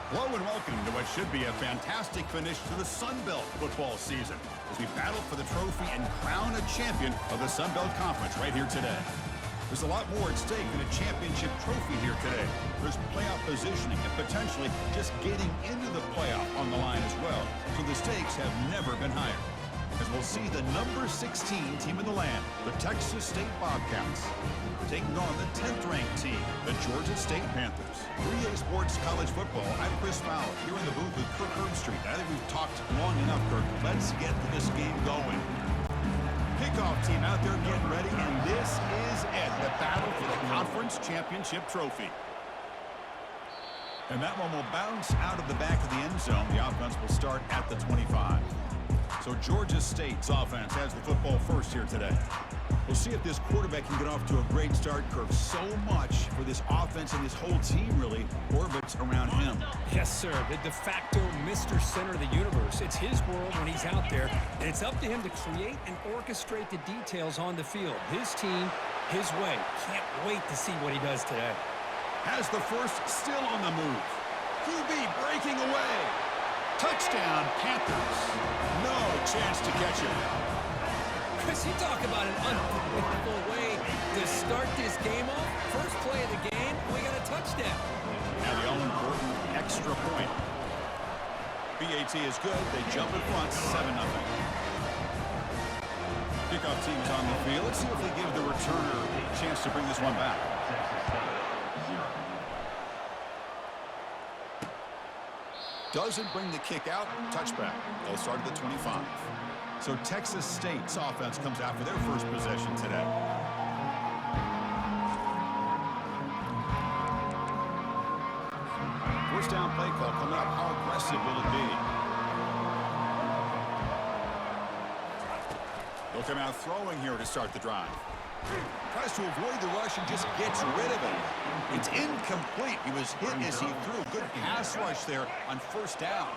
Hello and welcome to what should be a fantastic finish to the Sunbelt football season as we battle for the trophy and crown a champion of the Sunbelt Conference right here today. There's a lot more at stake than a championship trophy here today. There's playoff positioning and potentially just getting into the playoff on the line as well. So the stakes have never been higher. As we'll see the number 16 team in the land, the Texas State Bobcats, taking on the 10th-ranked team, the Georgia State Panthers. 3A Sports College Football, I'm Chris Fowler, here in the booth with Kirk Herbstreit. I think we've talked long enough, Kirk. Let's get this game going. Kickoff team out there getting ready, and this is it, the battle for the conference championship trophy. And that one will bounce out of the back of the end zone. The offense will start at the 25. So Georgia State's offense has the football first here today. We'll see if this quarterback can get off to a great start, Kirk. So much for this offense and this whole team really orbits around him. Yes, sir. The de facto Mr. Center of the universe. It's his world when he's out there, and it's up to him to create and orchestrate the details on the field. His team, his way. Can't wait to see what he does today. Has the first, still on the move. QB breaking away. Touchdown, Panthers. No chance to catch him. Chris, you talk about an unbelievable way to start this game off. First play of the game, we got a touchdown. Now the all-important extra point. BAT is good. They jump in front, 7-0. Kickoff team is on the field. Let's see if they give the returner a chance to bring this one back. Doesn't bring the kick out. Touchback. They'll start at the 25. So Texas State's offense comes out for their first possession today. First down play call coming up. How aggressive will it be? They'll come out throwing here to start the drive. Tries to avoid the rush and just gets rid of it. It's incomplete. He was hit as he threw. Good pass rush there on first down.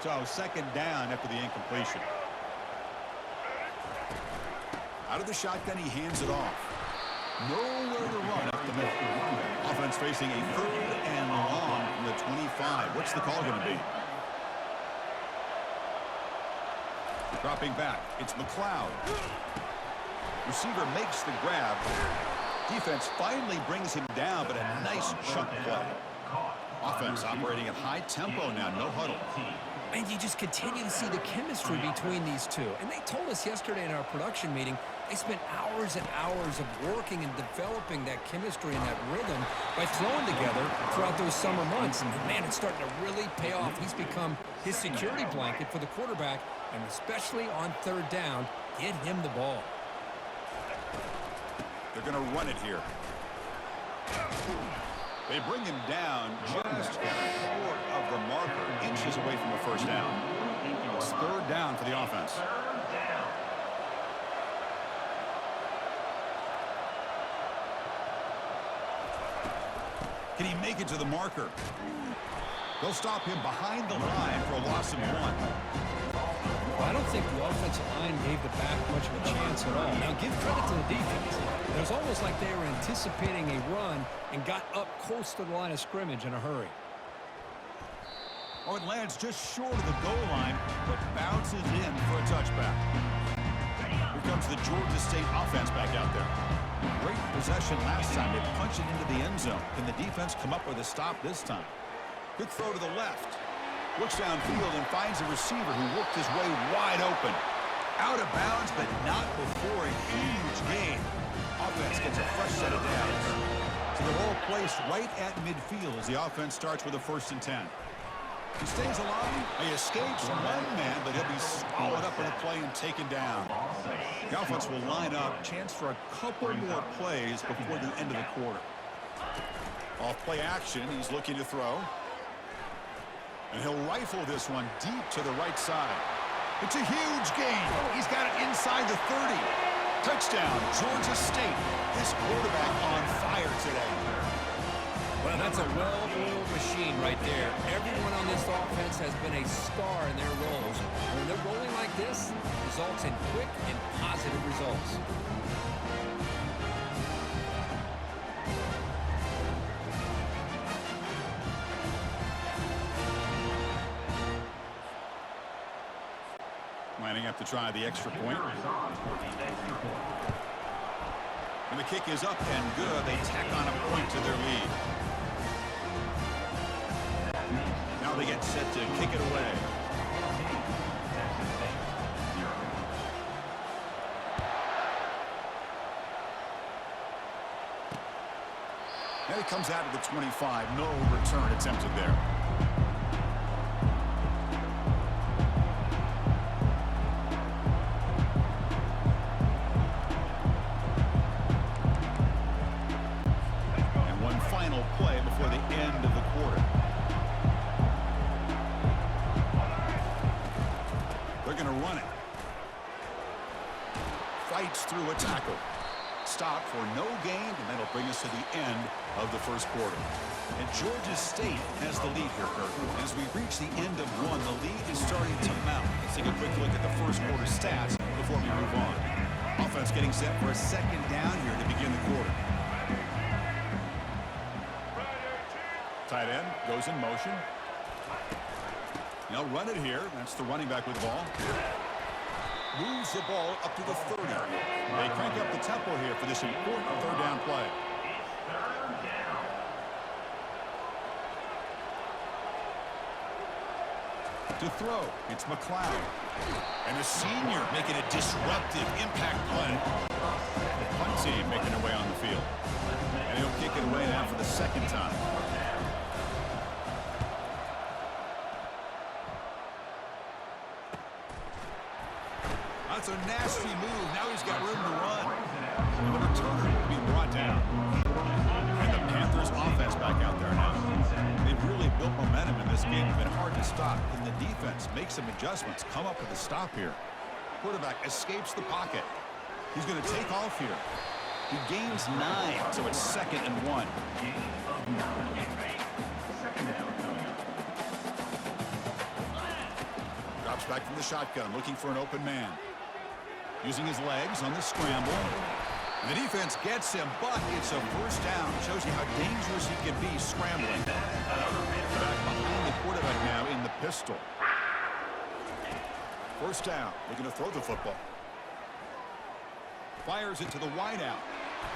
So second down after the incompletion. Out of the shotgun, he hands it off. Nowhere to run up the middle. Offense facing a 3rd and long from the 25. What's the call going to be? Dropping back. It's McLeod. Receiver makes the grab. Defense finally brings him down, but a nice chunk play. Offense operating at high tempo now, no huddle. And you just continue to see the chemistry between these two. And they told us yesterday in our production meeting, they spent hours and hours of working and developing that chemistry and that rhythm by throwing together throughout those summer months. And man, it's starting to really pay off. He's become his security blanket for the quarterback, and especially on 3rd down, get him the ball. They're going to run it here. They bring him down just short of the marker, inches away from the first down. It's 3rd down for the offense. Can he make it to the marker? They'll stop him behind the line for a loss of 1. I don't think the offensive line gave the back much of a chance at all. Now, give credit to the defense. It was almost like they were anticipating a run and got up close to the line of scrimmage in a hurry. Oh, it lands just short of the goal line, but bounces in for a touchback. Here comes the Georgia State offense back out there. Great possession last time. They punch it into the end zone. Can the defense come up with a stop this time? Good throw to the left. Looks downfield and finds a receiver who worked his way wide open. Out of bounds, but not before a huge gain. Offense gets a fresh set of downs. So they're all placed right at midfield as the offense starts with a 1st and 10. He stays alive. He escapes one man, but he'll be swallowed up in the play and taken down. The offense will line up. Chance for a couple more plays before the end of the quarter. Off play action. He's looking to throw. And he'll rifle this one deep to the right side. It's a huge gain. He's got it inside the 30. Touchdown, Georgia State. This quarterback on fire today. Well, that's a well-oiled machine right there. Everyone on this offense has been a star in their roles. And when they're rolling like this, results in quick and positive results. back to try the extra point. And the kick is up and good. They tack on a point to their lead. Now they get set to kick it away. Now he comes out of the 25. No return attempted there. And one final play before the end of the quarter. They're going to run it. Fights through a tackle. Stop for no gain, and that'll bring us to the end of the first quarter. And Georgia State has the lead here, Kurt. As we reach the end of one, the lead is starting to mount. Let's take a quick look at the first quarter stats before we move on. Offense getting set for a second down here to begin the quarter. Tight end goes in motion. They'll run it here. That's the running back with the ball. Moves the ball up to the 30. They crank up the tempo here for this important third down play. To throw, it's McLeod. And a senior making a disruptive impact play. The punt team making their way on the field. And he'll kick it away now for the second time. That's a nasty move. Now he's got room to run. And the returner will be brought down. And the Panthers offense back out there now. They've really built momentum in this game. It's been hard to stop. And the defense makes some adjustments. Come up with a stop here. Quarterback escapes the pocket. He's going to take off here. He gains 9, so it's 2nd and 1. Drops back from the shotgun, looking for an open man. Using his legs on the scramble. And the defense gets him, but it's a first down. Shows you how dangerous he can be scrambling. Back behind the quarterback now in the pistol. First down, looking to throw the football. Fires it to the wideout.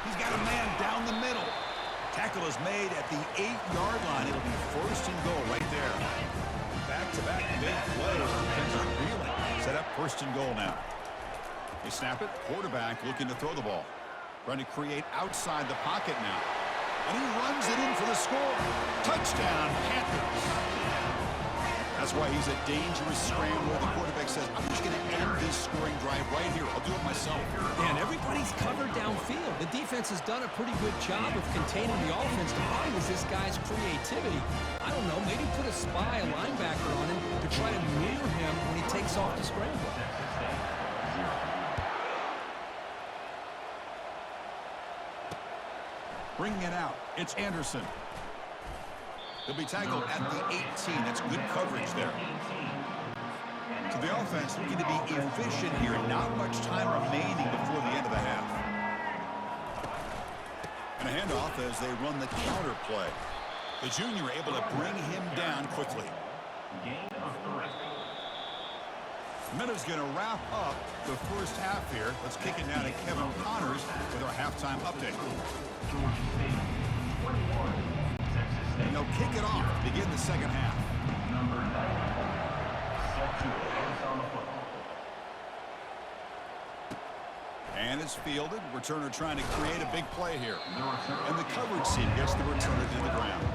He's got a man down the middle. Tackle is made at the 8-yard line. It'll be 1st and goal right there. Back-to-back big plays. Defense is reeling. Set up 1st and goal now. They snap it. Quarterback looking to throw the ball. Trying to create outside the pocket now. And he runs it in for the score. Touchdown, Panthers. That's why he's a dangerous scrambler. The quarterback says, I'm just going to end this scoring drive right here. I'll do it myself. And everybody's covered downfield. The defense has done a pretty good job of containing the offense. The problem is this guy's creativity. I don't know, maybe put a spy, a linebacker on him to try to mirror him when he takes off the scramble. Bringing it out, it's Anderson. He'll be tackled at the 18. That's good coverage there. So the offense looking to be efficient here. Not much time remaining before the end of the half. And a handoff as they run the counter play. The junior able to bring him down quickly. Minute's going to wrap up the first half here. Let's kick it down to Kevin Connors with our halftime update. And they'll kick it off to begin the second half. And it's fielded. Returner trying to create a big play here. And the coverage team gets the returner to the ground.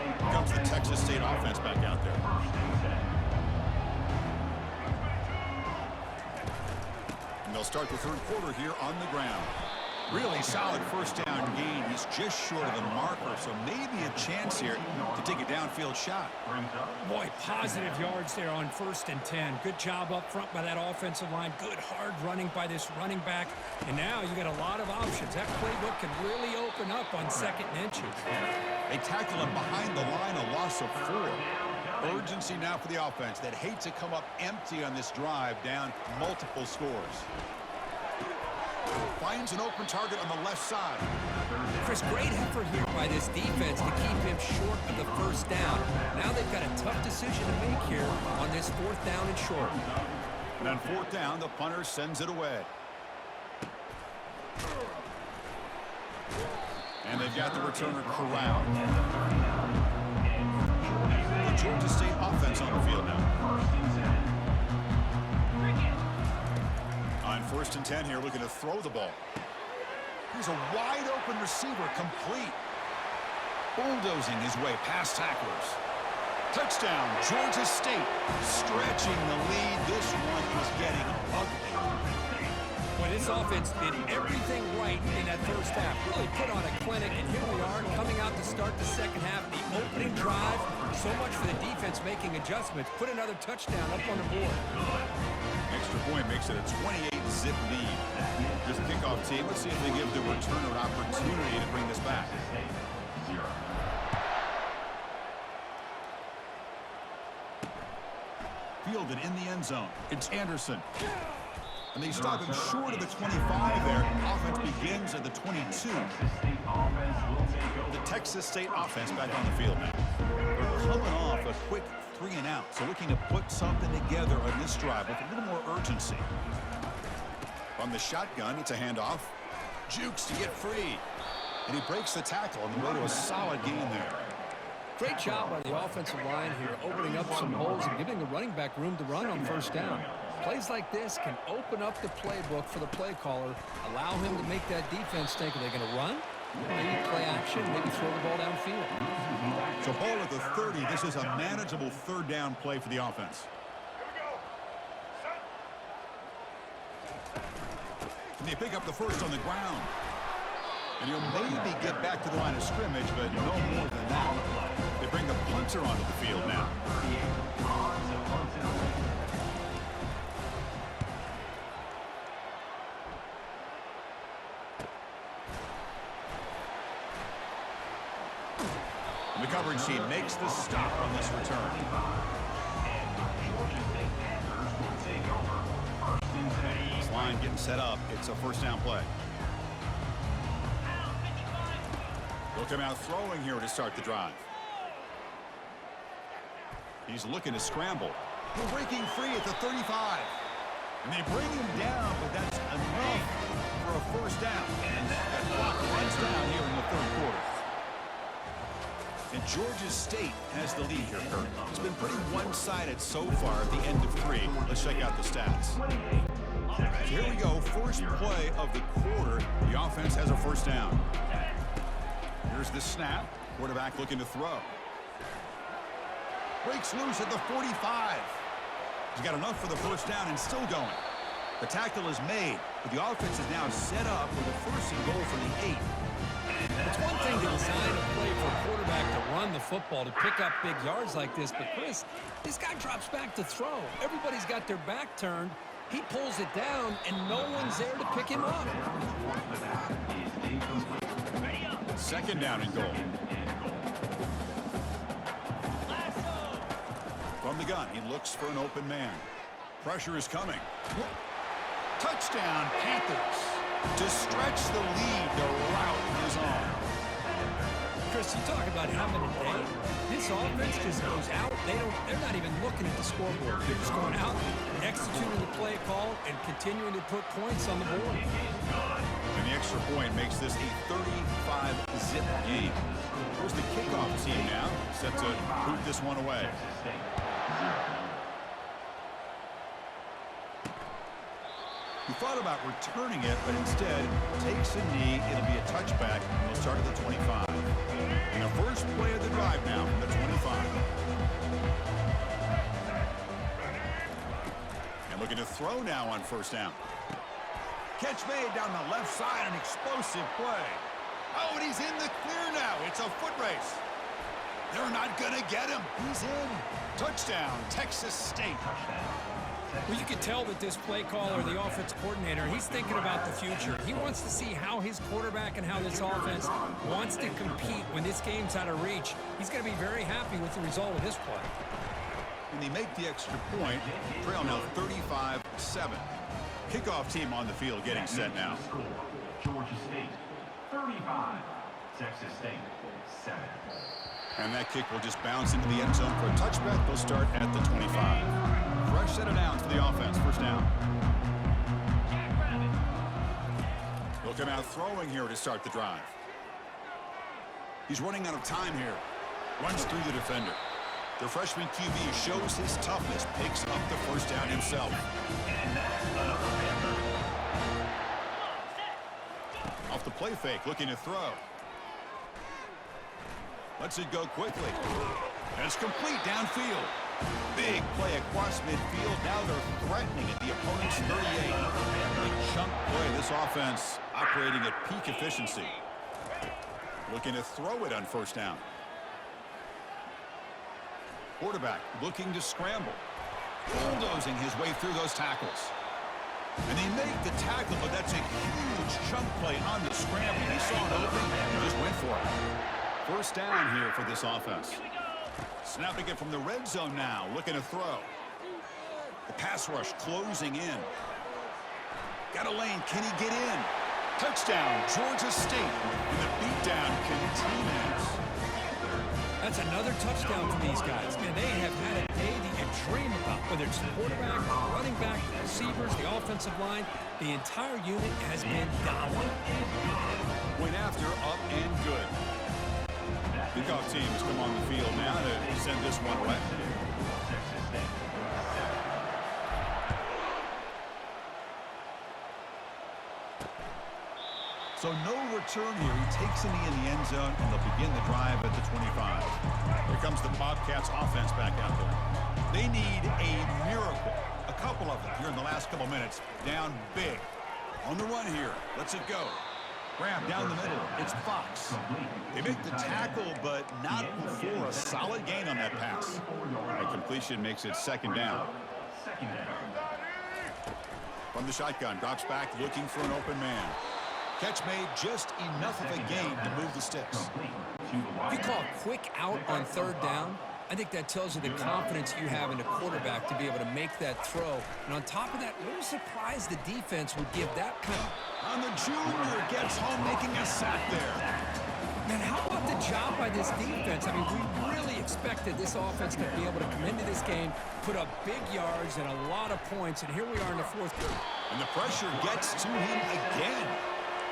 Here comes the Texas State offense back out there. And they'll start the third quarter here on the ground. Really solid first down gain. He's just short of the marker, so maybe a chance here to take a downfield shot. Boy, positive yards there on 1st and 10. Good job up front by that offensive line. Good hard running by this running back. And now you got a lot of options. That playbook can really open up on 2nd and inches. They tackle him behind the line, a loss of 4. Urgency now for the offense that hate to come up empty on this drive, down multiple scores. Finds an open target on the left side. Chris, great effort here by this defense to keep him short of the first down. Now they've got a tough decision to make here on this 4th down and short. And on fourth down, the punter sends it away. And they've got the returner corralled. The Georgia State offense on the field now. On 1st and 10 here, looking to throw the ball. Here's a wide-open receiver, complete. Bulldozing his way past tacklers. Touchdown, Georgia State. Stretching the lead. This one is getting ugly. Well, this offense did everything right in that first half. Really put on a clinic, and here we are coming out to start the second half. The opening drive, so much for the defense making adjustments. Put another touchdown up on the board. Extra point makes it a 28-zip lead. This kickoff team, let's see if they give the returner an opportunity to bring this back. Fielded in the end zone. It's Anderson. And they stop him short of the 25 there. Offense begins at the 22. The Texas State offense back on the field now. They're coming off a quick 3-and-out. So looking to put something together on this drive with a little more urgency. From the shotgun, it's a handoff. Jukes to get free. And he breaks the tackle on the way to a solid gain there. Great job by the offensive line here, opening up some holes and giving the running back room to run on first down. Plays like this can open up the playbook for the play caller, allow him to make that defense think, are they going to run? Maybe play action, maybe throw the ball downfield. So ball at the 30. This is a manageable third down play for the offense. And they pick up the first on the ground. And he'll maybe get back to the line of scrimmage, but no more than that. They bring the punter onto the field now. And the coverage team makes the stop on this return. This line getting set up. It's a first down play. They'll come out throwing here to start the drive. He's looking to scramble. They're breaking free at the 35. And they bring him down, but that's enough for a first down. That clock runs down here in the third quarter. And Georgia State has the lead here, Kurt. It's been pretty one-sided so far at the end of 3. Let's check out the stats. So here we go. First play of the quarter. The offense has a first down. Here's the snap. Quarterback looking to throw. Breaks loose at the 45. He's got enough for the first down and still going. The tackle is made, but the offense is now set up with a first and goal for the 8. It's one thing to design a play for a quarterback to run the football, to pick up big yards like this, but Chris, this guy drops back to throw. Everybody's got their back turned. He pulls it down, and no one's there to pick him up. Second down and goal. From the gun, he looks for an open man. Pressure is coming. Touchdown, Panthers. To stretch the lead, the route is on. Chris, you talk about having a day. This offense just goes out. They're not even looking at the scoreboard. They're just going out, executing the play call, and continuing to put points on the board. And the extra point makes this a 35-zip game. Here's the kickoff team now, set to boot this one away. He thought about returning it, but instead takes a knee. It'll be a touchback. He'll start at the 25. And the first play of the drive now from the 25. And looking to throw now on first down. Catch made down the left side, an explosive play. Oh, and he's in the clear now. It's a foot race. They're not going to get him. He's in. Touchdown, Texas State. Well, you can tell that this play caller, the offense coordinator, he's thinking about the future. He wants to see how his quarterback and how this offense wants to compete when this game's out of reach. He's going to be very happy with the result of this play. And they make the extra point. Trail now 35-7. Kickoff team on the field getting set now. Georgia State 35, Texas State 7. And that kick will just bounce into the end zone for a touchback. They'll start at the 25. Fresh set of downs for the offense. First down. They'll come out throwing here to start the drive. He's running out of time here. Runs through the defender. The freshman QB shows his toughness. Picks up the first down himself. Off the play fake, looking to throw. Lets it go quickly. And it's complete downfield. Big play across midfield. Now they're threatening at the opponent's 38. Big chunk play. This offense operating at peak efficiency. Looking to throw it on first down. Quarterback looking to scramble. Bulldozing his way through those tackles. And they make the tackle, but that's a huge chunk play on the scramble. He saw it open and just went for it. First down here for this offense. Snapping it from the red zone now, looking to throw. The pass rush closing in. Got a lane, can he get in? Touchdown, Georgia State. And the beatdown continues. That's another touchdown for these guys. Man, they have had a day that you dream about, whether it's the quarterback, the running back, the receivers, the offensive line. The entire unit has been dominant. Went after, up and good. Kickoff teams come on the field now to send this one away. So no return here. He takes it in the end zone, and they'll begin the drive at the 25. Here comes the Bobcats offense back out there. They need a miracle. A couple of them here in the last couple minutes. Down big. On the run here. Lets it go. Grab down the middle. It's Fox. They make the tackle, but not before a solid gain on that pass. A completion makes it second down. From the shotgun, drops back looking for an open man. Catch made, just enough of a gain to move the sticks. If you call a quick out on third down, I think that tells you the confidence you have in the quarterback to be able to make that throw. And on top of that, a little surprised the defense would give that kind of... On the junior, gets home making a sack there. Man, how about the job by this defense? I mean, we really expected this offense to be able to come into this game, put up big yards and a lot of points, and here we are in the fourth quarter. And the pressure gets to him again.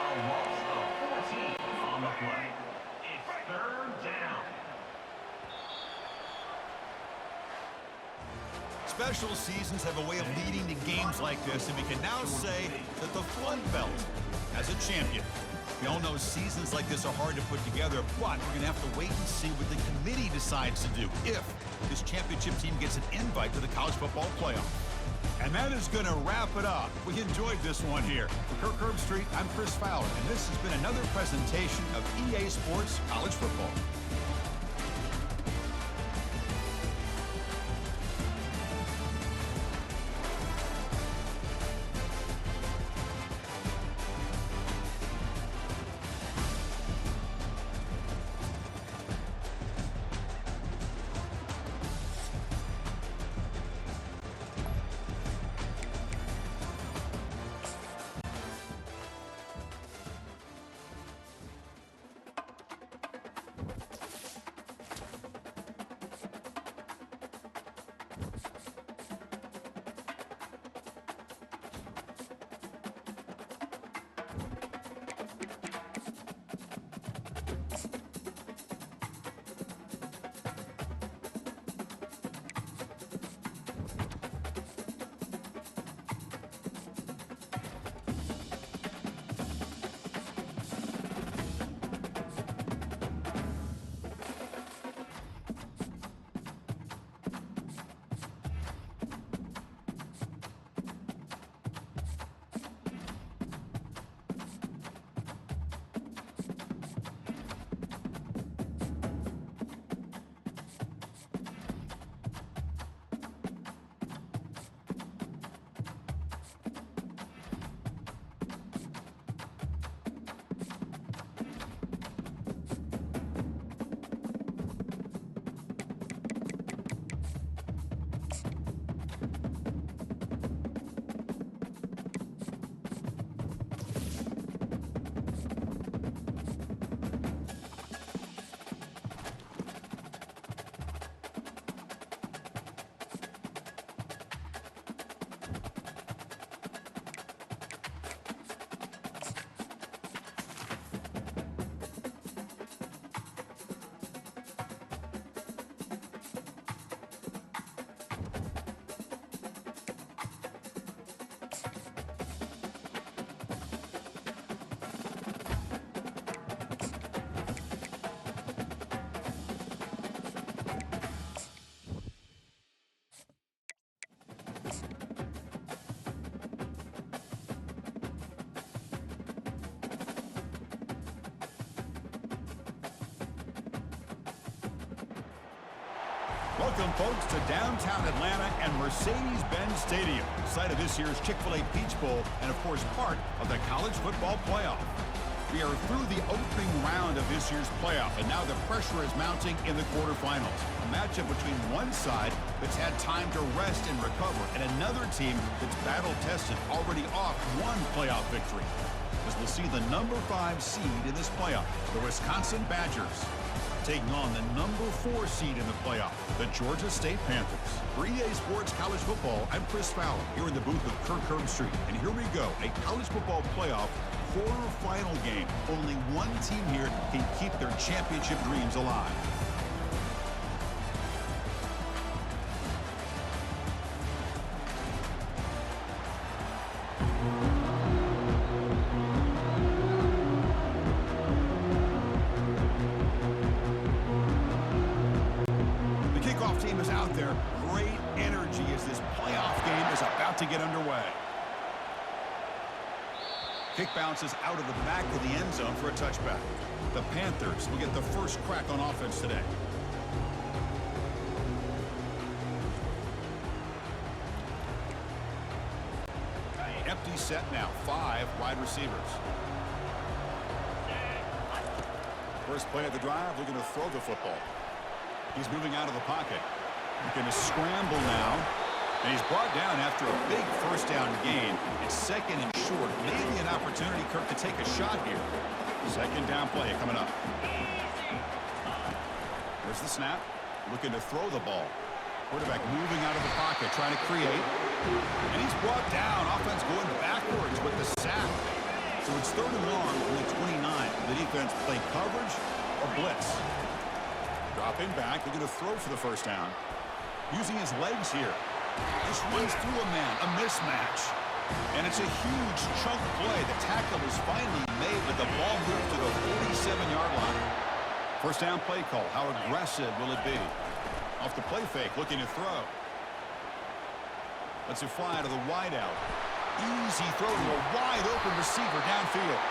A loss of 14 on the play. It's third down. Special seasons have a way of leading to games like this, and we can now say that the Sunbelt has a champion. We all know seasons like this are hard to put together, but we're going to have to wait and see what the committee decides to do if this championship team gets an invite to the college football playoff. And that is going to wrap it up. We enjoyed this one here. For Kirk Herbstreit, I'm Chris Fowler, and this has been another presentation of EA Sports College Football. Welcome, folks, to downtown Atlanta and Mercedes-Benz Stadium, site of this year's Chick-fil-A Peach Bowl and, of course, part of the college football playoff. We are through the opening round of this year's playoff, and now the pressure is mounting in the quarterfinals. A matchup between one side that's had time to rest and recover, and another team that's battle-tested, already off one playoff victory. As we'll see the number 5 seed in this playoff, the Wisconsin Badgers, taking on the number 4 seed in the playoff, the Georgia State Panthers. For EA Sports College Football, I'm Chris Fowler, here in the booth with Kirk Herbstreit. And here we go, a college football playoff quarterfinal game. Only one team here can keep their championship dreams alive. The kickoff team is out there. Great energy as this playoff game is about to get underway. Kick bounces out of the back of the end zone for a touchback. The Panthers will get the first crack on offense today. Empty set now, 5 wide receivers. First play of the drive, looking to throw the football. He's moving out of the pocket. Looking to scramble now. And he's brought down after a big first down gain. It's second and short. Maybe an opportunity, Kirk, to take a shot here. Second down play coming up. There's the snap. Looking to throw the ball. Quarterback moving out of the pocket, trying to create. And he's brought down. Offense going backwards with the sack. So it's 3rd and long from the 29. The defense play coverage or blitz. Dropping back, looking to throw for the first down. Using his legs here. Just runs through a man, a mismatch. And it's a huge chunk play. The tackle is finally made, but the ball moved to the 47-yard line. First down play call. How aggressive will it be? Off the play fake, looking to throw. Lets it fly to the wideout. Easy throw to a wide-open receiver downfield.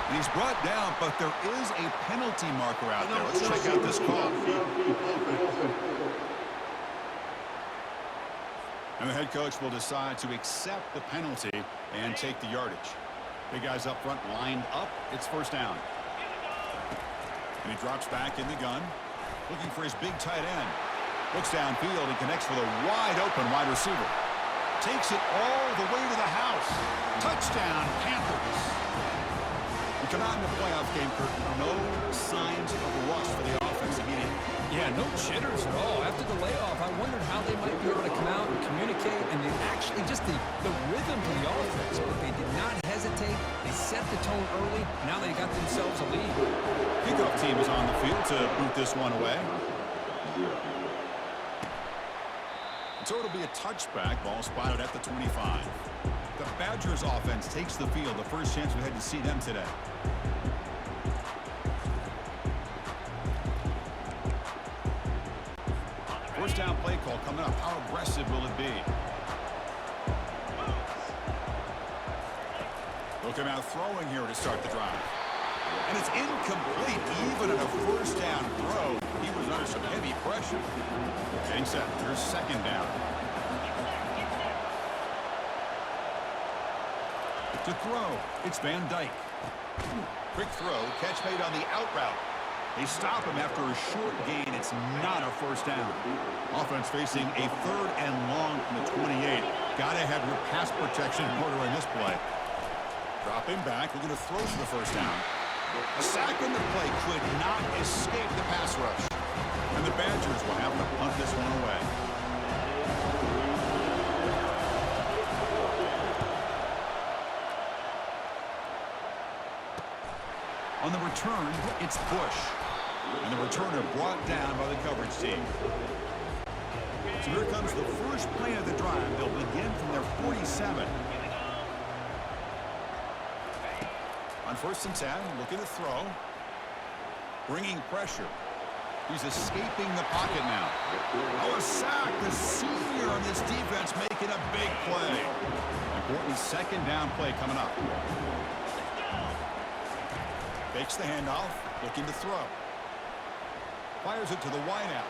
And he's brought down, but there is a penalty marker out there. Let's check out this call. And the head coach will decide to accept the penalty and take the yardage. Big guys up front lined up. It's first down. And he drops back in the gun, looking for his big tight end. Looks downfield and connects with a wide-open wide receiver. Takes it all the way to the house. Touchdown, Panthers. We come out in the playoff game, Kirk. No signs of rust for the offense immediately. Yeah, no jitters at all. After the layoff, I wondered how they might be able to come out and communicate, and they actually just the rhythm to the offense. But they did not hesitate. They set the tone early. Now they got themselves a lead. Kickoff team is on the field to boot this one away. So it'll be a touchback. Ball spotted at the 25. The Badgers offense takes the field. The first chance we had to see them today. First down play call coming up. How aggressive will it be? They'll come out throwing here to start the drive. And it's incomplete. Even at a first down throw, he was under some heavy pressure. Getting set. Here's second down. To throw, it's Van Dyke. Quick throw, catch made on the out route. They stop him after a short gain. It's not a first down. Offense facing a 3rd and long from the 28. Gotta have your pass protection in order in this play. Dropping back, looking to throw for the first down. A sack on the play could not escape the pass rush. And the Badgers will have to punt this one away. On the return, it's Bush. And the returner brought down by the coverage team. So here comes the first play of the drive. They'll begin from their 47. On 1st and 10, looking to throw. Bringing pressure. He's escaping the pocket now. Oh, a sack. The senior on this defense making a big play. Important second down play coming up. Fakes the handoff, looking to throw. Fires it to the wideout.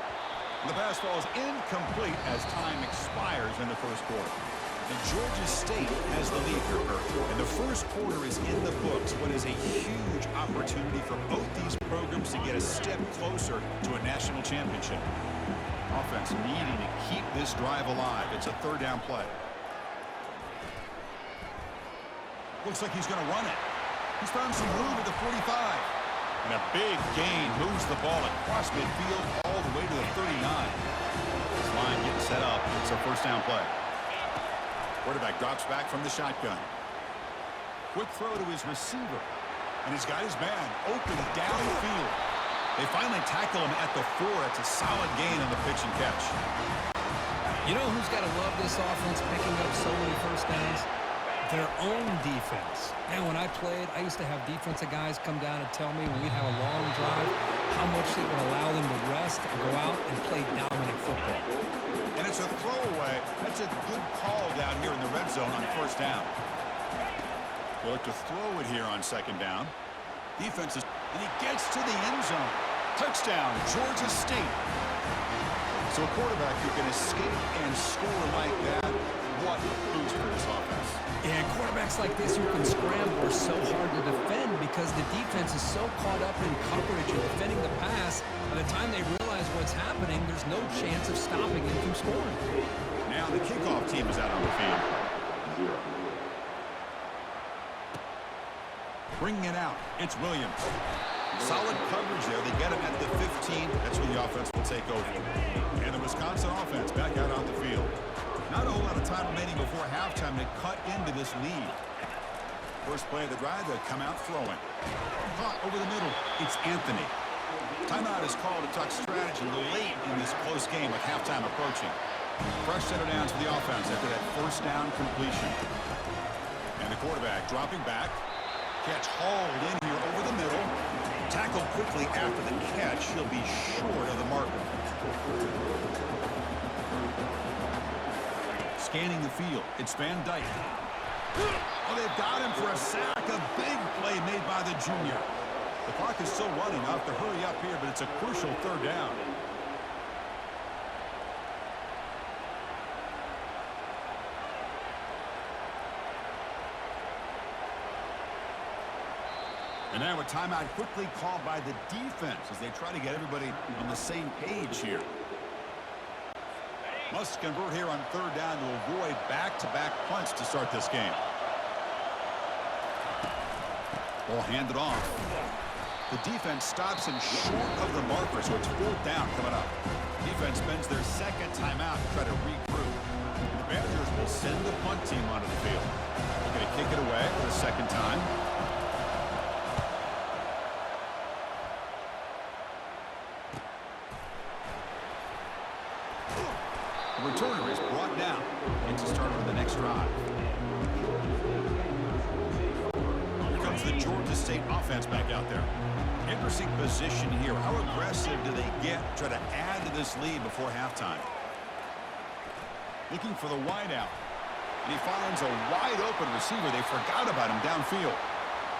The pass falls incomplete as time expires in the first quarter. And Georgia State has the lead here, Kurt. And the first quarter is in the books, what is a huge opportunity for both these programs to get a step closer to a national championship. Offense needing to keep this drive alive. It's a third down play. Looks like he's going to run it. He's found some room at the 45. And a big gain moves the ball across midfield all the way to the 39. This line getting set up. It's a first down play. Quarterback drops back from the shotgun. Quick throw to his receiver. And he's got his man open downfield. They finally tackle him at the 4. It's a solid gain on the pitch and catch. You know who's got to love this offense picking up so many first downs? Their own defense. Man, when I played, I used to have defensive guys come down and tell me when we'd have a long drive how much it would allow them to rest and go out and play dominant football. And it's a throwaway. That's a good call down here in the red zone on first down. They look to throw it here on second down. Defense is, and he gets to the end zone. Touchdown, Georgia State. So a quarterback who can escape and score like that, what a boost for this offense. And quarterbacks like this who can scramble are so hard to defend because the defense is so caught up in coverage and defending the pass. By the time they realize what's happening, there's no chance of stopping him from scoring. Now the kickoff team is out on the field. Bringing it out, it's Williams. Solid coverage there. They get him at the 15. That's where the offense will take over. And the Wisconsin offense back out on the field. Not a whole lot of time remaining before halftime to cut into this lead. First play of the drive, they'll come out throwing. Caught over the middle. It's Anthony. Timeout is called to talk strategy late in this close game with halftime approaching. Fresh set of downs for the offense after that first down completion. And the quarterback dropping back. Catch hauled in here over the middle. Tackled quickly after the catch. He'll be short of the marker. Scanning the field. It's Van Dyke. Oh, they've got him for a sack. A big play made by the junior. The clock is still running. I'll have to hurry up here, but it's a crucial third down. And now a timeout quickly called by the defense as they try to get everybody on the same page here. Must convert here on third down to avoid back-to-back punts to start this game. Ball handed off. The defense stops him short of the marker, so it's fourth down coming up. Defense spends their second timeout to try to regroup. The Badgers will send the punt team onto the field. They're going to kick it away for the second time. The returner is brought down and to start with the next drive. Here comes the Georgia State offense back out there. Interesting position here. How aggressive do they get to try to add to this lead before halftime? Looking for the wideout. And he finds a wide-open receiver. They forgot about him downfield.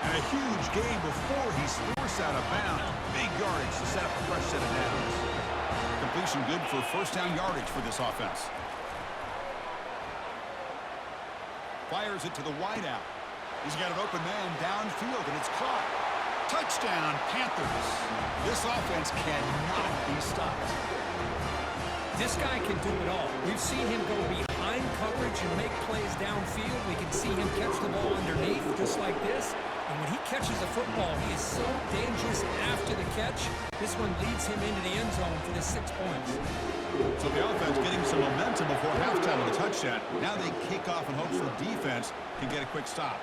And a huge gain before he's forced out of bounds. Big yardage to set up a fresh set of downs. Completion good for first down yardage for this offense. Fires it to the wideout. He's got an open man downfield, and it's caught. Touchdown, Panthers. This offense cannot be stopped. This guy can do it all. We've seen him go behind coverage and make plays downfield. We can see him catch the ball underneath just like this. And when he catches the football, he is so dangerous after the catch. This one leads him into the end zone for the 6 points. So the offense getting some momentum before halftime with a touchdown. Now they kick off in hopes the defense can get a quick stop.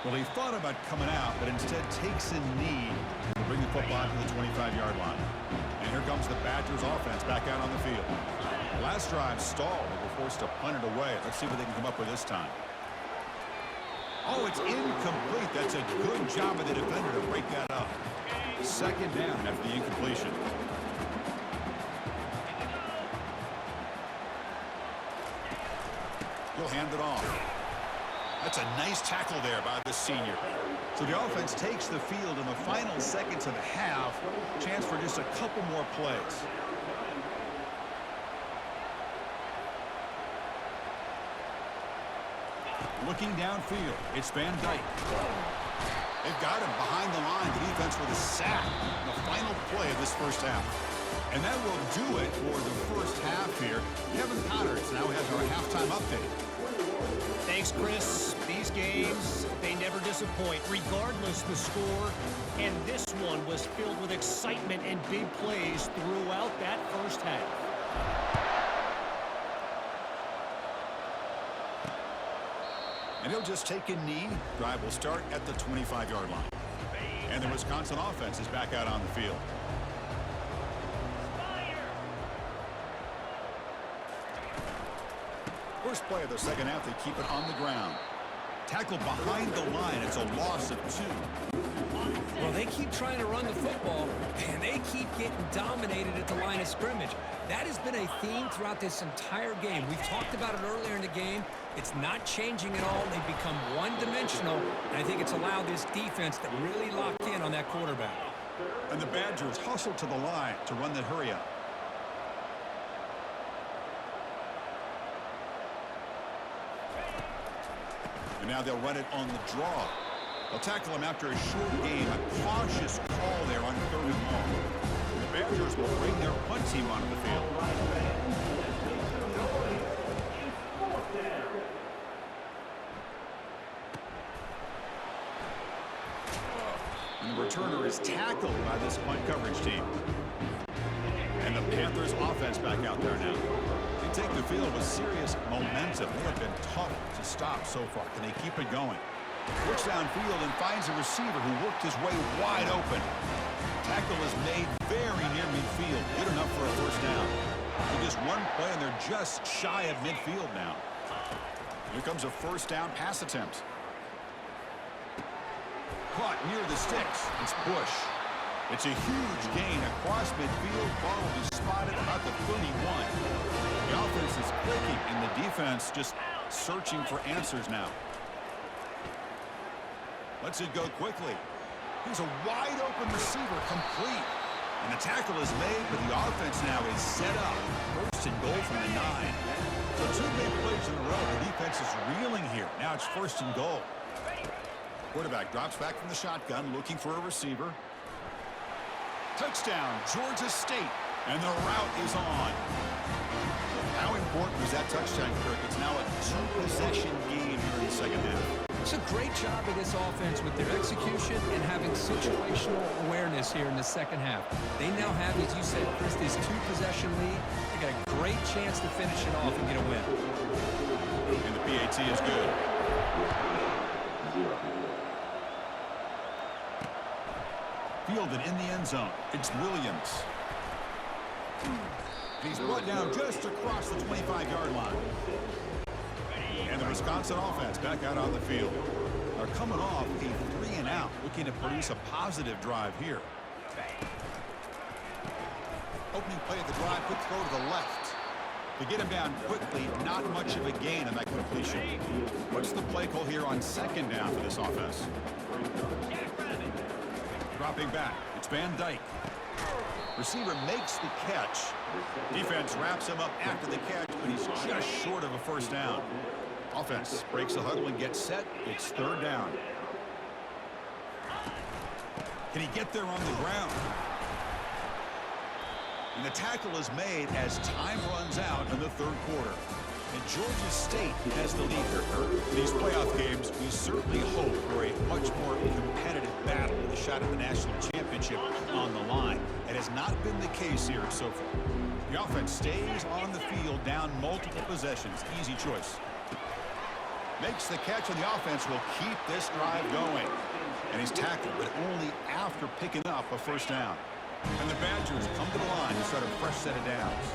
Well, he thought about coming out, but instead takes a knee to bring the football to the 25-yard line. And here comes the Badgers offense back out on the field. The last drive stalled. They were forced to punt it away. Let's see what they can come up with this time. Oh, it's incomplete. That's a good job of the defender to break that up. Second down after the incompletion. He'll hand it off. That's a nice tackle there by the senior. So the offense takes the field in the final seconds of the half. Chance for just a couple more plays. Looking downfield, it's Van Dyke. They've got him behind the line. The defense with a sack. The final play of this first half. And that will do it for the first half here. Kevin Connors now has our halftime update. Thanks, Chris. These games, they never disappoint, regardless the score. And this one was filled with excitement and big plays throughout that first half. And he'll just take a knee. Drive will start at the 25-yard line. And the Wisconsin offense is back out on the field. First play of the second half, they keep it on the ground. Tackle behind the line. It's a loss of 2. Well, they keep trying to run the football, and they keep getting dominated at the line of scrimmage. That has been a theme throughout this entire game. We've talked about it earlier in the game. It's not changing at all. They've become one-dimensional, and I think it's allowed this defense to really lock in on that quarterback. And the Badgers hustle to the line to run the hurry-up. And now they'll run it on the draw. They'll tackle him after a short game. A cautious call there on 3rd and long. The Badgers will bring their punt team onto the field. And the returner is tackled by this punt coverage team. And the Panthers offense back out there now. They take the field with serious momentum. They have been tough to stop so far. Can they keep it going? Looks downfield and finds a receiver who worked his way wide open. Tackle is made very near midfield. Good enough for a first down. With just one play, and they're just shy of midfield now. Here comes a first down pass attempt. Caught near the sticks. It's Bush. It's a huge gain across midfield. Ball will be spotted about the 31. The offense is clicking, and the defense just searching for answers now. Lets it go quickly. He's a wide-open receiver, complete. And the tackle is made, but the offense now is set up. First and goal from the 9. So 2 big plays in a row. The defense is reeling here. Now it's first and goal. Quarterback drops back from the shotgun, looking for a receiver. Touchdown, Georgia State. And the route is on. How important was that touchdown, Kirk? It's now a 2-possession game here in the second half. It's a great job of this offense with their execution and having situational awareness here in the second half. They now have, as you said, Chris, this 2-possession lead. They got a great chance to finish it off and get a win. And the PAT is good. Fielded in the end zone. It's Williams. He's brought down just across the 25-yard line. And the Wisconsin offense back out on the field. Are coming off a 3-and-out, looking to produce a positive drive here. Opening play of the drive, quick throw to the left. To get him down quickly, not much of a gain on that completion. What's the play call here on 2nd down for this offense? Dropping back, it's Van Dyke. Receiver makes the catch. Defense wraps him up after the catch, but he's just short of a first down. Offense breaks the huddle and gets set. It's 3rd down. Can he get there on the ground? And the tackle is made as time runs out in the 3rd quarter. And Georgia State has the lead here. In these playoff games, we certainly hope for a much more competitive battle with a shot at the national championship on the line. It has not been the case here so far. The offense stays on the field down multiple possessions. Easy choice. Makes the catch, and the offense will keep this drive going. And he's tackled, but only after picking up a first down. And the Badgers come to the line to start a fresh set of downs.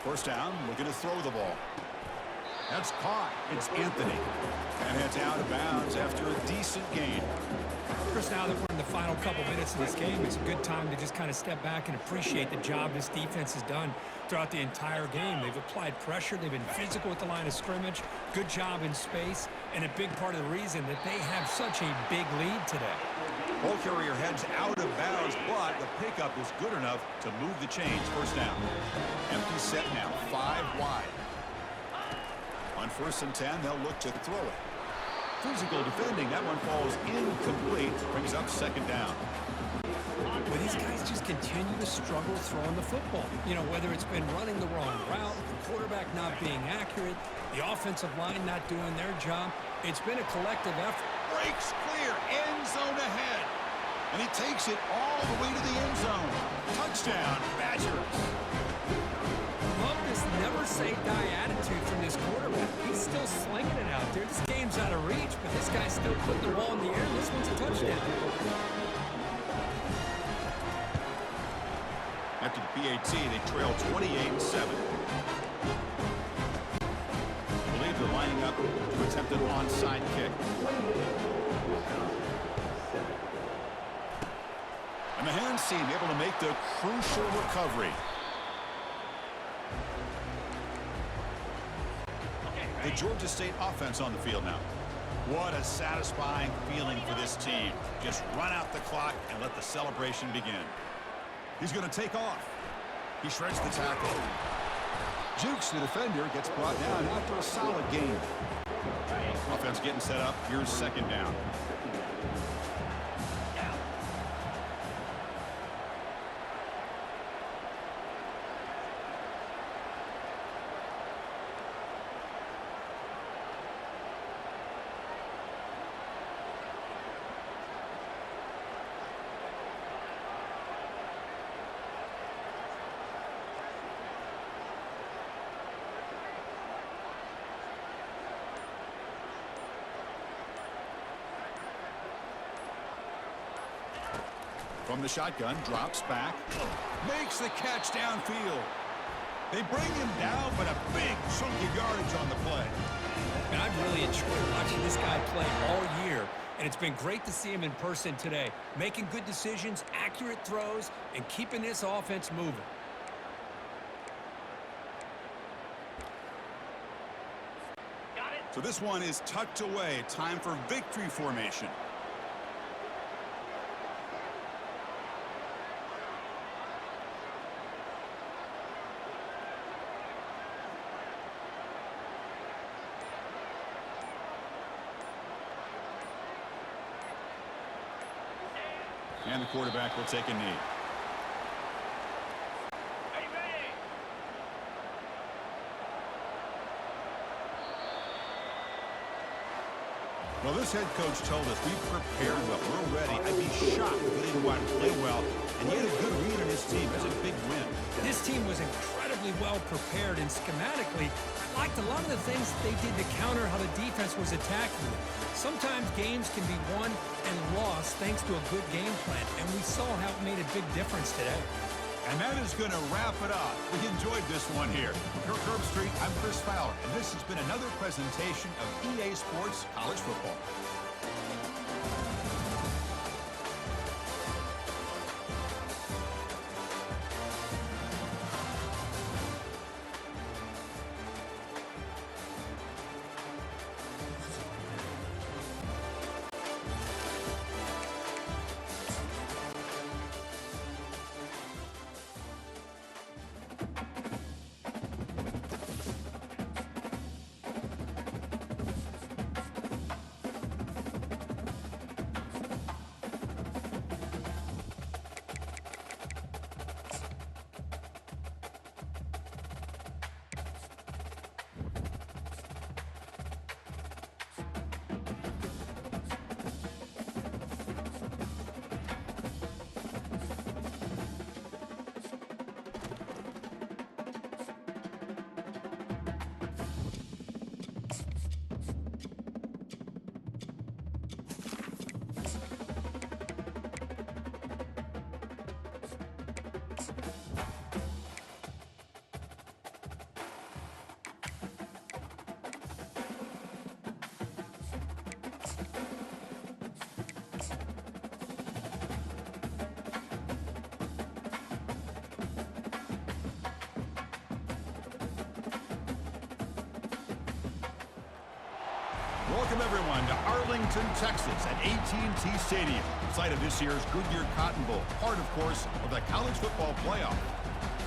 First down, looking to throw the ball. That's caught. It's Anthony. And it's out of bounds after a decent gain. Chris, now that we're in the final couple minutes of this game, it's a good time to just kind of step back and appreciate the job this defense has done throughout the entire game. They've applied pressure. They've been physical at the line of scrimmage. Good job in space. And a big part of the reason that they have such a big lead today. Ball carrier heads out of bounds, but the pickup is good enough to move the chains. First down. Empty set now, 5 wide. On 1st and 10, they'll look to throw it. Physical defending. That one falls incomplete. Brings up 2nd down. But these guys just continue to struggle throwing the football. You know, whether it's been running the wrong route, the quarterback not being accurate, the offensive line not doing their job. It's been a collective effort. Breaks clear. End zone ahead. And he takes it all the way to the end zone. Touchdown, Badgers. Love this never-say-die attitude from this quarterback. He's still slinging it out there. This game's out of reach, but this guy's still putting the ball in the air. This one's a touchdown. After the PAT, they trail 28-7. I believe they're lining up to attempt an onside kick. And the hands team able to make the crucial recovery. The Georgia State offense on the field now. What a satisfying feeling for this team. Just run out the clock and let the celebration begin. He's going to take off. He shreds the tackle. Jukes the defender, gets brought down after a solid game. Offense getting set up. Here's 2nd down. From the shotgun, drops back, makes the catch downfield. They bring him down, but a big chunk of yardage on the play. And I've really enjoyed watching this guy play all year, and it's been great to see him in person today, making good decisions, accurate throws, and keeping this offense moving. So this one is tucked away. Time for victory formation. And the quarterback will take a knee. Well, this head coach told us we prepared well. We're ready. I'd be shocked if we didn't go out and play well. And he had a good read on his team. That's a big win. This team was incredibly well prepared, and schematically, I liked a lot of the things that they did to counter how the defense was attacking them. Sometimes games can be won and lost thanks to a good game plan, and we saw how it made a big difference today. And that is going to wrap it up. We enjoyed this one here. For Curb Street, I'm Chris Fowler, and this has been another presentation of EA Sports College Football. Welcome, everyone, to Arlington, Texas at AT&T Stadium, site of this year's Goodyear Cotton Bowl, part, of course, of the College Football Playoff.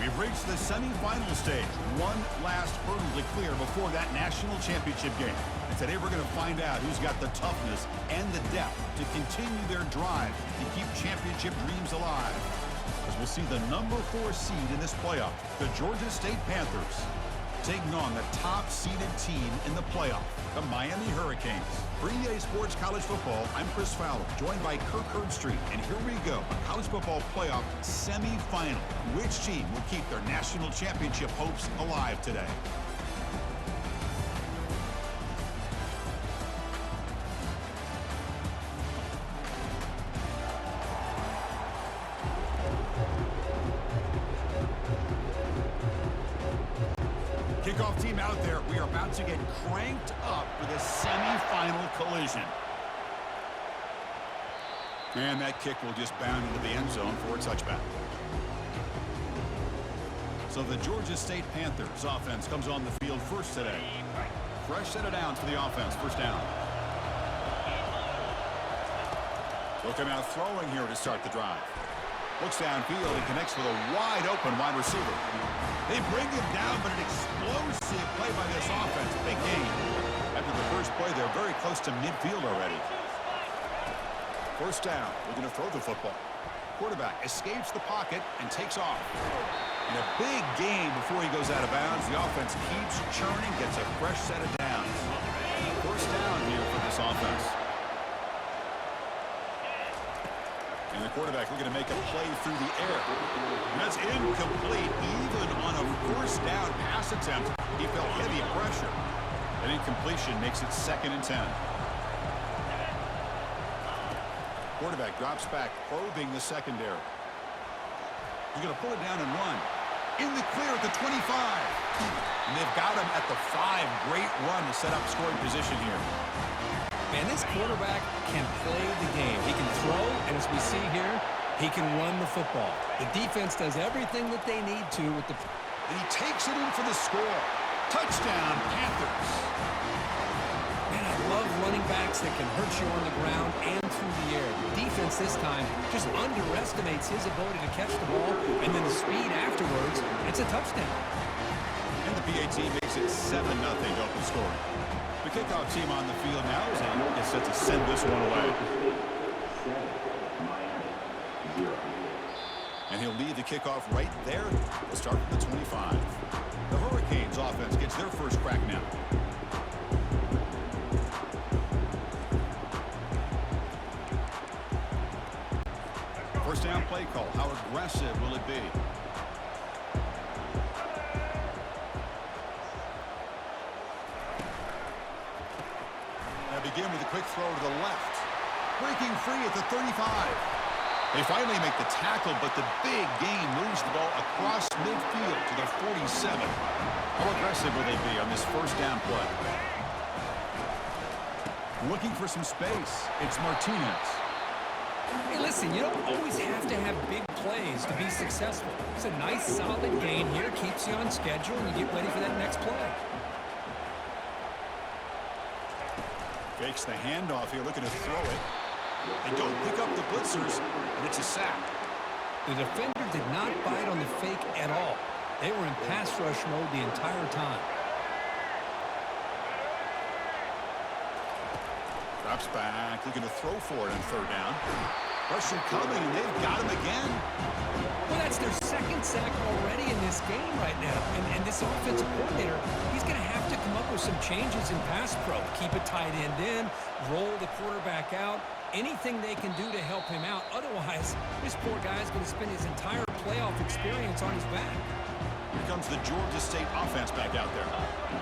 We've reached the semifinal stage. One last hurdle to clear before that national championship game. And today we're going to find out who's got the toughness and the depth to continue their drive to keep championship dreams alive. As we'll see the number 4 seed in this playoff, the Georgia State Panthers, taking on the top-seeded team in the playoff, the Miami Hurricanes. For EA Sports College Football, I'm Chris Fowler, joined by Kirk Herbstreit. And here we go, a college football playoff semifinal. Which team will keep their national championship hopes alive today? Kickoff team out there. We are about to get cranked up for the semifinal collision. And that kick will just bound into the end zone for a touchback. So the Georgia State Panthers offense comes on the field first today. Fresh set of downs for the offense. First down. They'll come out throwing here to start the drive. Looks downfield and connects with a wide-open wide receiver. They bring him down, but an explosive play by this offense. Big gain. After the first play, they're very close to midfield already. First down. We're going to throw the football. Quarterback escapes the pocket and takes off. And a big gain before he goes out of bounds. The offense keeps churning, gets a fresh set of downs. First down here for this offense. And the quarterback looking to make a play through the air. That's incomplete. Even on a first down pass attempt, he felt heavy pressure. An incompletion makes it 2nd and 10. Quarterback drops back, probing the secondary. He's going to pull it down and run. In the clear at the 25. And they've got him at the 5. Great run to set up scoring position here. Man, this quarterback can play the game. He can throw, and as we see here, he can run the football. The defense does everything that they need to with the... And he takes it in for the score. Touchdown, Panthers. Man, I love running backs that can hurt you on the ground and through the air. The defense this time just underestimates his ability to catch the ball, and then the speed afterwards, it's a touchdown. And the PAT makes it 7-0 open scoring. The kickoff team on the field now is gets set to send this one away. And he'll lead the kickoff right there. We'll start from the 25. The Hurricanes offense gets their first crack now. First down play call. How aggressive will it be? Begin with a quick throw to the left. Breaking free at the 35. They finally make the tackle, but the big gain moves the ball across midfield to the 47. How aggressive will they be on this first down play? Looking for some space. It's Martinez. Hey, listen, you don't always have to have big plays to be successful. It's a nice, solid gain here. Keeps you on schedule, and you get ready for that next play. Fakes the handoff here, looking to throw it. They don't pick up the blitzers, and it's a sack. The defender did not bite on the fake at all. They were in pass rush mode the entire time. Drops back, looking to throw for it on third down. Pressure coming, and they've got him again. Well, that's their 2nd sack already in this game right now. And this offensive coordinator, he's going to have to come up with some changes in pass pro. Keep a tight end in, roll the quarterback out, anything they can do to help him out. Otherwise, this poor guy is going to spend his entire playoff experience on his back. Here comes the Georgia State offense back out there.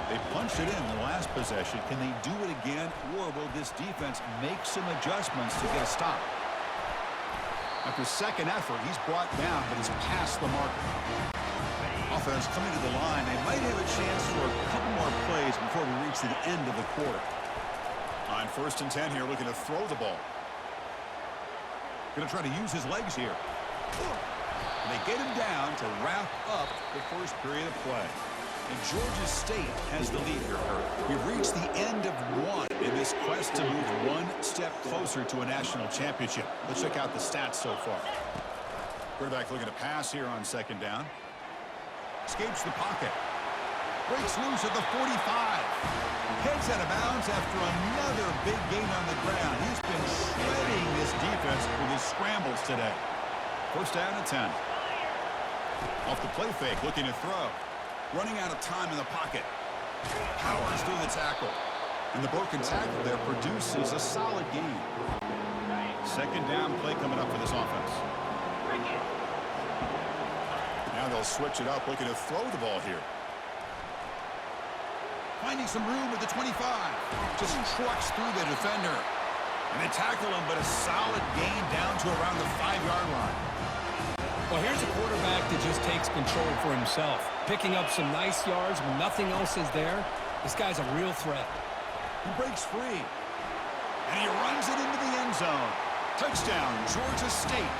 They punched it in the last possession. Can they do it again, or will this defense make some adjustments to get a stop? After second effort, he's brought down, but he's past the marker. Offense coming to the line. They might have a chance for a couple more plays before we reach the end of the quarter. On 1st and 10 here, looking to throw the ball. Going to try to use his legs here. And they get him down to wrap up the first period of play. And Georgia State has the lead here, Kurt. We've reached the end of one in this quest to move one step closer to a national championship. Let's check out the stats so far. Quarterback looking to pass here on 2nd down. Escapes the pocket. Breaks loose at the 45. Heads out of bounds after another big gain on the ground. He's been shredding this defense with his scrambles today. First down and 10. Off the play fake, looking to throw. Running out of time in the pocket. Powers through the tackle. And the broken tackle there produces a solid gain. Second down play coming up for this offense. Now they'll switch it up, looking to throw the ball here. Finding some room with the 25. Just trucks through the defender. And they tackle him, but a solid gain down to around the 5-yard line. Well, here's a quarterback that just takes control for himself. Picking up some nice yards when nothing else is there. This guy's a real threat. He breaks free. And he runs it into the end zone. Touchdown, Georgia State.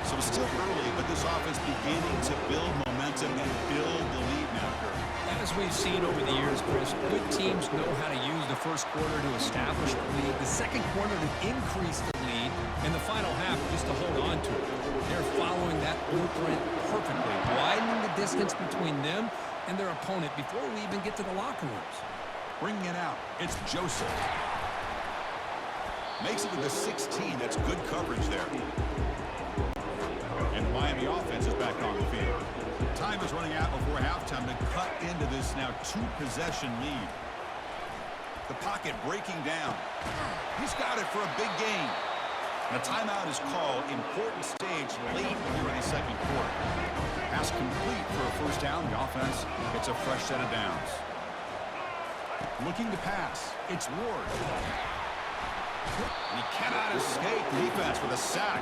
So it's still early, but this offense beginning to build momentum and build the lead now, Kurt. As we've seen over the years, Chris, good teams know how to use the first quarter to establish the lead, the second quarter to increase the lead, and the final half just to hold on to it. They're following that blueprint perfectly, widening the distance between them and their opponent before we even get to the locker rooms. Bringing it out, it's Joseph. Makes it to the 16. That's good coverage there. And the Miami offense is back on the field. Time is running out before halftime to cut into this now 2-possession lead. The pocket breaking down. He's got it for a big gain. And a timeout is called. Important stage late here in the second quarter. Pass complete for a first down. The offense gets a fresh set of downs. Looking to pass. It's Ward. And he cannot escape defense with a sack.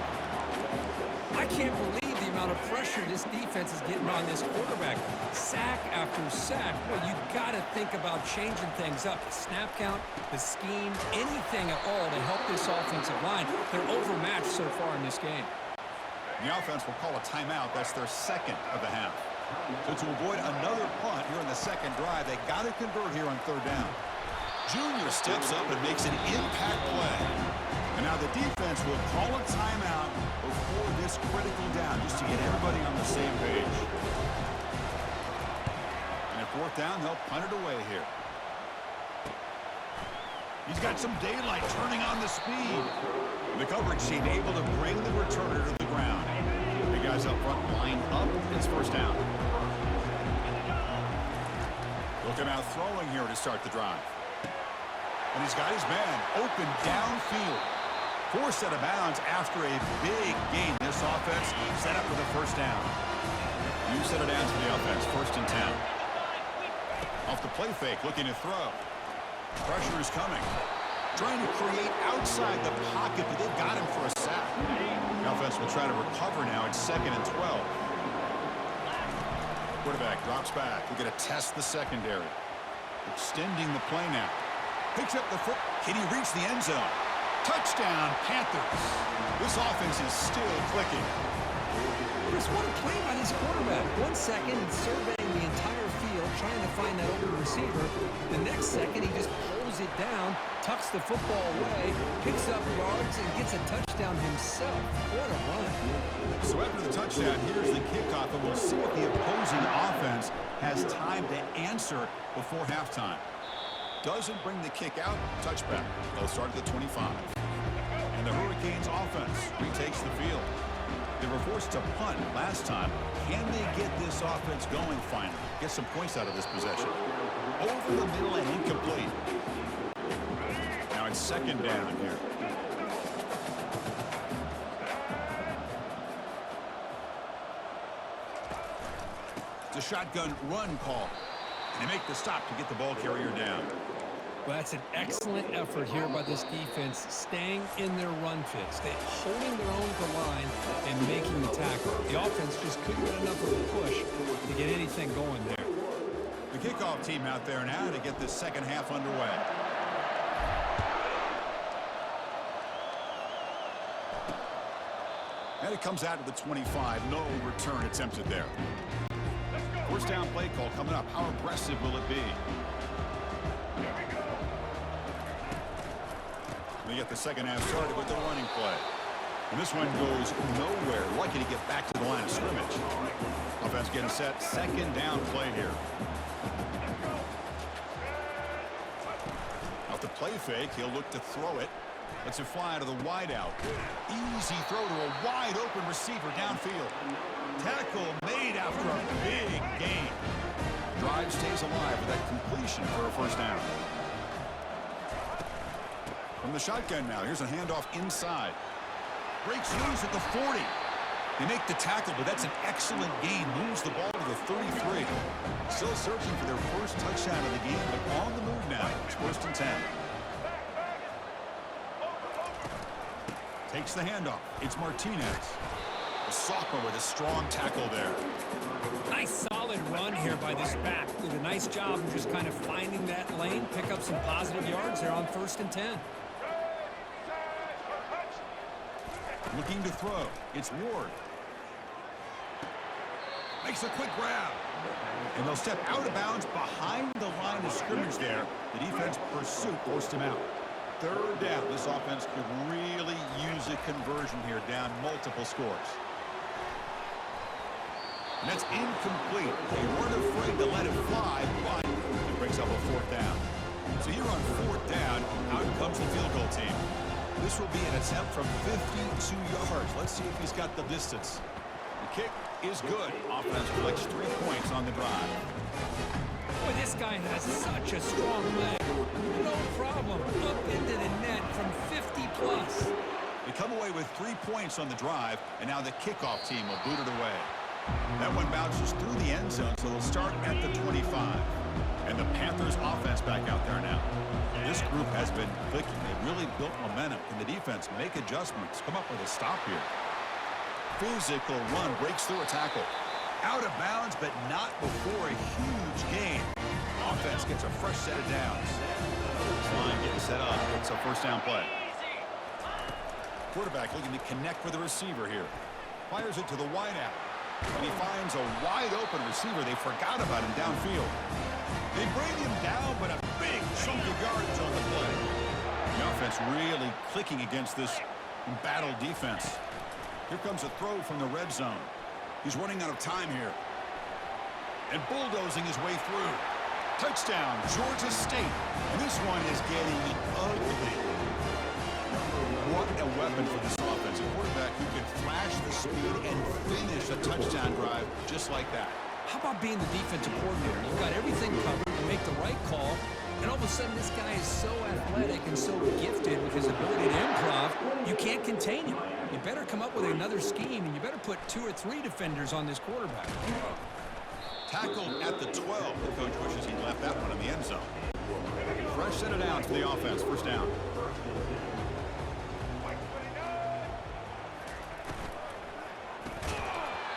I can't believe the amount of pressure this defense is getting on this quarterback. Sack after sack. Well, you got to think about changing things up. The snap count, the scheme, anything at all to help this offensive line. They're overmatched so far in this game. The offense will call a timeout. That's their second of the half. So to avoid another punt here in the second drive, they got to convert here on third down. Junior steps up and makes an impact play. And now the defense will call a timeout before this critical down, just to get everybody on the same page. And at fourth down, they'll punt it away here. He's got some daylight turning on the speed. The coverage team able to bring the returner to the ground. The guys up front line up. It's first down. Looking out throwing here to start the drive. And he's got his man open downfield. Forced out of bounds after a big gain. This offense set up with a first down. New set of downs for the offense. First and 10. Off the play fake, looking to throw. Pressure is coming. Trying to create outside the pocket, but they've got him for a sack. The offense will try to recover now. It's second and 12. Quarterback drops back. We're going to test the secondary. Extending the play now. Picks up the foot. Can he reach the end zone? Touchdown, Panthers. This offense is still clicking. Chris, what a play by this quarterback. 1 second, he's surveying the entire field, trying to find that open receiver. The next second, he just pulls it down, tucks the football away, picks up yards, and gets a touchdown himself. What a run. So after the touchdown, here's the kickoff, and we'll see if the opposing offense has time to answer before halftime. Doesn't bring the kick out. Touchback. They'll start at the 25. And the Hurricanes offense retakes the field. They were forced to punt last time. Can they get this offense going finally? Get some points out of this possession. Over the middle and incomplete. Now it's second down here. It's a shotgun run call. And they make the stop to get the ball carrier down. Well, that's an excellent effort here by this defense, staying in their run fits, holding their own to the line and making the tackle. The offense just couldn't get enough of a push to get anything going there. The kickoff team out there now to get this second half underway. And it comes out to the 25. No return attempted there. First down play call coming up. How aggressive will it be? They get the second half started with the running play. And this one goes nowhere. Lucky to get back to the line of scrimmage. Offense Offense getting set. Second down play here. Off the play fake, he'll look to throw it. Lets it fly to the wideout. Easy throw to a wide open receiver downfield. Tackle made after a big gain. Drive stays alive with that completion for a first down. From the shotgun now, here's a handoff inside. Breaks loose at the 40. They make the tackle, but that's an excellent gain. Moves the ball to the 33. Still searching for their first touchdown of the game, but on the move now. It's 1st and 10. Takes the handoff. It's Martinez. The sophomore with a strong tackle there. Nice solid run here by this back. Did a nice job of just kind of finding that lane, pick up some positive yards there on 1st and 10. Looking to throw. It's Ward. Makes a quick grab. And they'll step out of bounds behind the line of scrimmage there. The defense pursuit forced him out. 3rd down. This offense could really use a conversion here, down multiple scores. And that's incomplete. They weren't afraid to let it fly, but it brings up a 4th down. So here on 4th down, out comes the field goal team. This will be an attempt from 52 yards. Let's see if he's got the distance. The kick is good. Offense collects 3 points on the drive. Boy, this guy has such a strong leg. No problem. Up into the net from 50 plus. They come away with 3 points on the drive, and now the kickoff team will boot it away. That one bounces through the end zone, so they'll start at the 25. And the Panthers offense back out there now. This group has been clicking. They really built momentum. Can the defense make adjustments? Come up with a stop here. Physical run breaks through a tackle. Out of bounds, but not before a huge gain. Offense gets a fresh set of downs. This line getting set up. It's a first down play. Quarterback looking to connect with the receiver here. Fires it to the wideout. And he finds a wide open receiver. They forgot about him downfield. They bring him down, but a big chunk of yards on the play. The offense really clicking against this embattled defense. Here comes a throw from the red zone. He's running out of time here. And bulldozing his way through. Touchdown, Georgia State. And this one is getting ugly. What a weapon for this offense. A quarterback who can flash the speed and finish a touchdown drive just like that. How about being the defensive coordinator? You've got everything covered to make the right call, and all of a sudden this guy is so athletic and so gifted with his ability to improv, you can't contain him. You better come up with another scheme, and you better put 2 or 3 defenders on this quarterback. Tackled at the 12. The coach wishes he left that one in the end zone. Fresh set of downs for the offense. First down.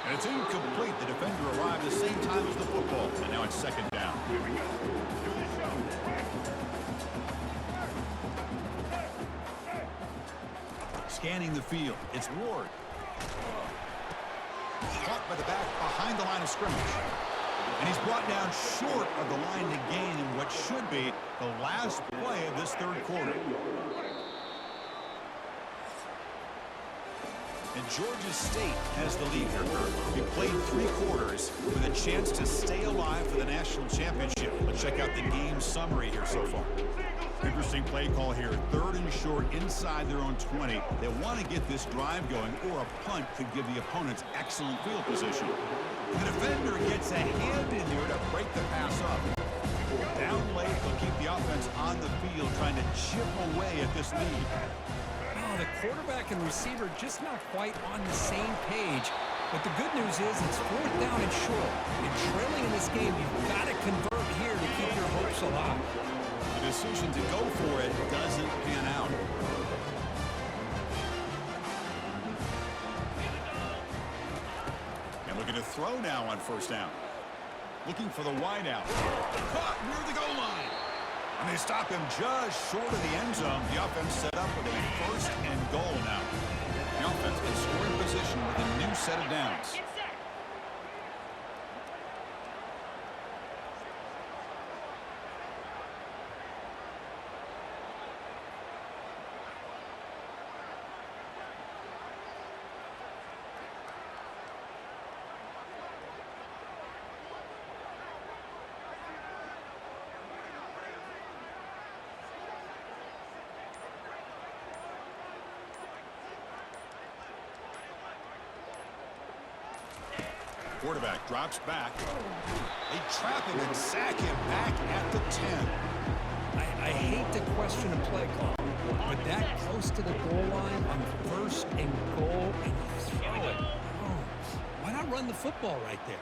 And it's incomplete. The defender arrived the same time as the football. And now it's second down. Scanning the field. It's Ward. Caught by the back behind the line of scrimmage. And he's brought down short of the line to gain in what should be the last play of this 3rd quarter. And Georgia State has the lead here. They played 3 quarters with a chance to stay alive for the national championship. Let's check out the game summary here so far. Interesting play call here. 3rd and short inside their own 20. They want to get this drive going, or a punt could give the opponents excellent field position. The defender gets a hand in here to break the pass up. Down late, they'll keep the offense on the field, trying to chip away at this lead. Oh, the quarterback and receiver just not quite on the same page. But the good news is it's 4th down and short. And trailing in this game, you've got to convert here to keep your hopes alive. The decision to go for it doesn't pan out. And looking to throw now on first down. Looking for the wideout. Caught near the goal line. And they stop him just short of the end zone. The offense set up with a 1st and goal now. The offense in scoring position with a new set of downs. Quarterback drops back. They trap him and sack him back at the 10. I hate to question a play call, but that close to the goal line on 1st and goal, and you throw it. Oh, why not run the football right there?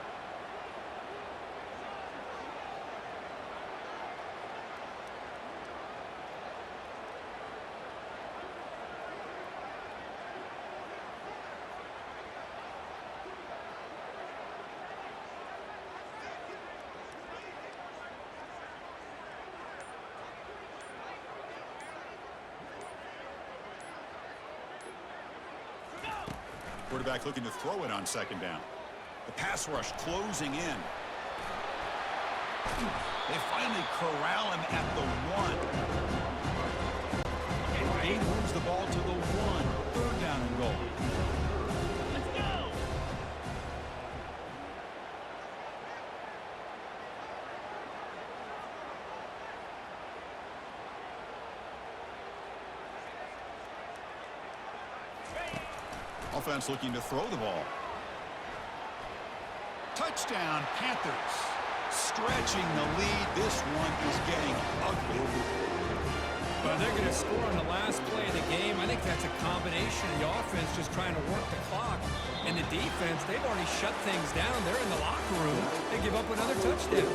Quarterback looking to throw it on 2nd down. The pass rush closing in. They finally corral him at the 1. He moves the ball to the 1. 3rd down and goal. Let's go. Offense looking to throw the ball. Touchdown, Panthers. Stretching the lead. This one is getting ugly. But they're going to score on the last play of the game. I think that's a combination of the offense just trying to work the clock. And the defense, they've already shut things down. They're in the locker room. They give up another touchdown.